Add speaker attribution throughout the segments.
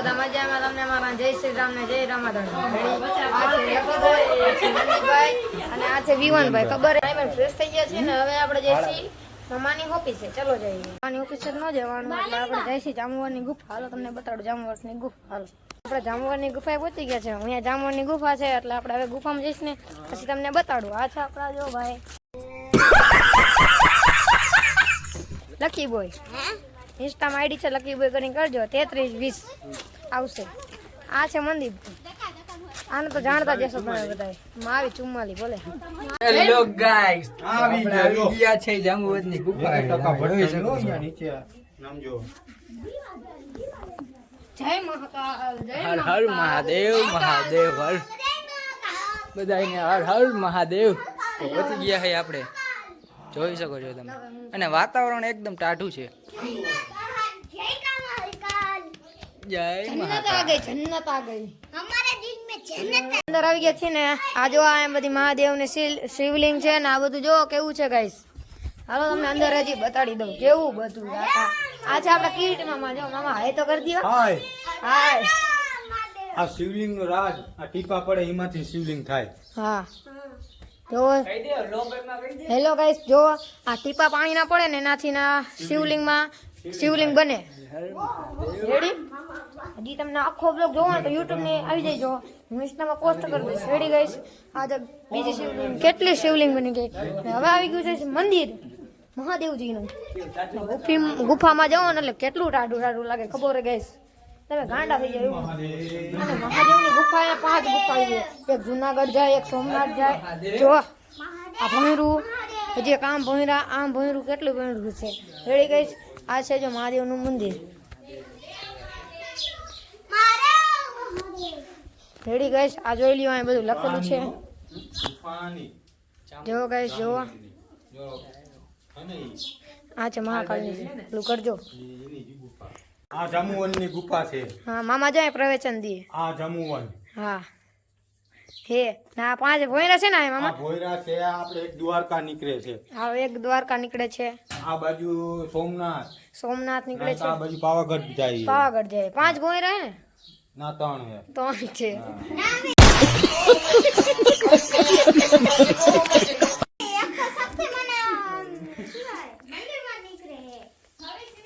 Speaker 1: બધા મજામાં. તમને મારા જય શ્રી રામ ને જય રામાધણ. આ છે લકીભાઈ, આ છે મનીભાઈ અને આ છે વિવાનભાઈ. ખબર ફ્રેશ થઈ ગયા છે ને હવે આપણે જઈશી મામાની ઓફિસે. ચલો જઈએ. મામાની ઓફિસે ન જવાનું એટલે આપણે જઈશી જામુવારની ગુફા. હાલો તમને બતાડું જામુવારની ગુફા. હાલો આપણે જામુવારની ગુફાએ પહોંચી ગયા છે. અહીંયા જામુવારની ગુફા છે એટલે આપણે હવે ગુફામાં જઈશ ને પછી તમને બતાડું. આ છે આપણા જો ભાઈ લકી બોય. ઇન્સ્ટામાં આઈડી છે લકી બોય કરીને કરજો. 3320 આવશે. આ છે મંદિર. આને તો જાણતા જશો તમે બધા. માવી 44 બોલે.
Speaker 2: હેલો ગાઈસ, આવી ગયા છે જાંબુવતની ગુફા.
Speaker 3: નીચે નામજો.
Speaker 1: જય મહાકાલ. જય
Speaker 2: હર હર મહાદેવ. મહાદેવ હર બધાને હર હર મહાદેવ. પહોંચી ગયા છે આપણે, જોઈ શકો છો તમે. અને વાતાવરણ એકદમ ટાઢું છે. જય
Speaker 1: જન્નત આ ગઈ. જન્નત આ ગઈ. અંદર આવી ગયા છે ને. આ જો આ બધી મહાદેવ ને શિવલિંગ છે ને આ બધું જો કેવું છે ગાઈસ. હાલો તમને અંદર હજી બતાડી દઉં કેવું બધું. આ છે આપડા કીટ મામા. જો મામા હાય તો કરી દો.
Speaker 3: હાય.
Speaker 1: હાય.
Speaker 3: આ શિવલિંગ નો રાજ. આ ટીપા પડે એમાંથી શિવલિંગ થાય.
Speaker 1: હા જો હેલો ગાઈસ, જો આ ટીપા પાણી ના પડે ને એનાથી ના શિવલિંગ બને. રેડી? હજી તમને આખો બ્લોગ જોવો ને તો યુટ્યુબ ને આવી જાય. જો હું ઇન્સ્ટામાં પોસ્ટ કરી દઈશ. Ready guys? આ તો બીજી શિવલિંગ, કેટલી શિવલિંગ બની ગઈ. હવે આવી ગયું છે મંદિર મહાદેવજીનું. ગુફામાં જાઓ ને એટલે કેટલું ટાઢું ટાઢું લાગે ખબર ગાઈસ. તમે ગાંડા થઈ જાય એવું. અને મહાદેવની ગુફા 5 ગુફા છે. એક જુનાગઢ જાય, એક સોમનાથ જાય. જો આ ભોંયરું હજી એક આમ ભોંયરા, આમ ભોંયરું, કેટલું ભોંયરું છે. Ready guys? આ છે જો મહાદેવનું મંદિર. Ready guys? આ જોઈ લ્યો, અહીં બધું લખેલું છે. જો ગાઈસ જો આ છે મહાકાળની. પેલું કરજો.
Speaker 3: આ જામુવનની ગુફા છે.
Speaker 1: હા મામા જાય પ્રવચન દીએ.
Speaker 3: આ જામુવન.
Speaker 1: હા હે ના 5 ભોંયરા છે ને આ મામા.
Speaker 3: આ ભોયરા છે. આપણે એક દ્વારકા નીકળે છે.
Speaker 1: હા એક દ્વારકા નીકળે છે.
Speaker 3: આ બાજુ
Speaker 1: સોમનાથ નીકળે છે.
Speaker 3: આ બાજુ પાવાગઢ જાય.
Speaker 1: પાવાગઢ જાય. 5 ભોંયરા હે ને?
Speaker 3: ના 3 હે.
Speaker 1: 3 છે.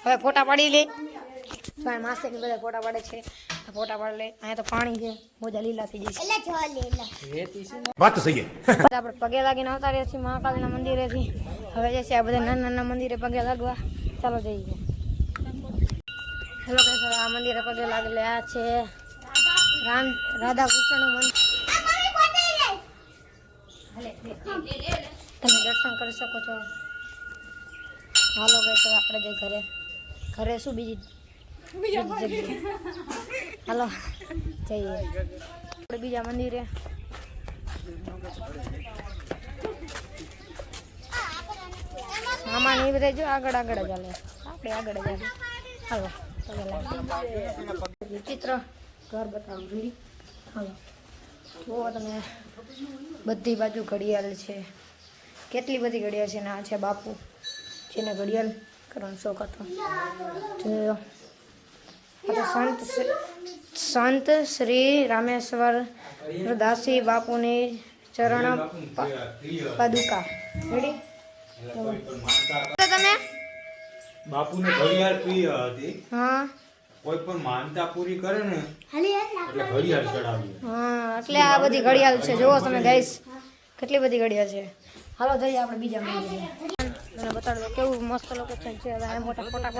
Speaker 1: હવે ફોટા પાડી લે. માસે ને બધા ફોટા પાડે છે. ફોટા પાડી લે. અહીંયા તો પાણી છે. મોજા લીલા થઈ જશે.
Speaker 3: વાત તો સહી હે.
Speaker 1: આપણે પગે લાગીને આવતા રહ્યા છીએ મહાકાળના મંદિરેથી. હવે જશે આ બધા નાના નાના મંદિરે પગે લાગવા. ચાલો જઈએ. હેલો ગાઈસ, આ મંદિરે પગે લાગેલે. આ છે રાધા કૃષ્ણનું મંદિર. તમે દર્શન કરી શકો છો. હાલો ગાઈસ, આપણે જઈ ઘરે શું બીજી જગ્યાએ. હાલો જઈએ આપણે બીજા મંદિરે. મામા ને એ બધા જો આગળ જ ચાલે. આપણે આગળ જ ચાલે. હાલો વિચિત્ર ઘર બતાવું જોડી. હાલો જુઓ તમે, બધી બાજુ ઘડિયાળ છે. કેટલી બધી ઘડિયાળ છે ને આ છે બાપુ જેને ઘડિયાળ કરવાનો શોખ હતો. જોયો સંત શ્રી રામેશ્વર દાસી બાપુની ચરણ પાદુકા. રેડી? તમે
Speaker 3: બાપુને ઘડિયાળ પ્રિય હતી.
Speaker 1: હા
Speaker 3: કોઈ પણ માનતા પૂરી કરે ને એટલે ઘડિયાળ ચડાવીએ.
Speaker 1: હા એટલે આ બધી ઘડિયાળ છે. જુઓ તમે ગાઈસ, કેટલી બધી ઘડિયાળ છે. હાલો જઈએ આપણે બીજા મંદિરે. તમને બતાડો કેવું મસ્ત લોકેશન છે. હવે મોટા ફોટા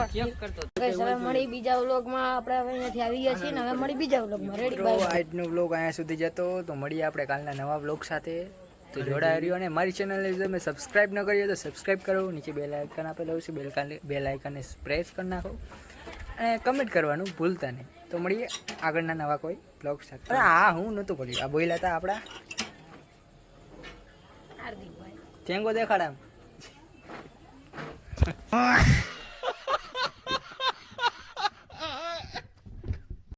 Speaker 1: ગાઈસ હવે મળી બીજા વ્લોગમાં. આપણે હવે અહીંયાથી આવી ગયા છીએ ને હવે મળી બીજા વ્લોગમાં. રેડી? બાય.
Speaker 2: આજનો વ્લોગ અહીંયા સુધી જતો તો મળીએ આપણે કાલના નવા વ્લોગ સાથે. તો જોડાઈ રહ્યો. અને મારી ચેનલને તમે સબસ્ક્રાઈબ ન કરી તો સબસ્ક્રાઈબ કરો. નીચે બેલ આઇકન આપેલું છે. બેલ આઇકનને પ્રેસ કરી નાખો અને કમેન્ટ કરવાનું ભૂલતા નહીં. તો મળીએ આગળના નવા કોઈ બ્લોગ સાથે. હા હું નહોતું પડ્યું. આ બોલ્યા હતા આપણા ચેંગો દેખાડા.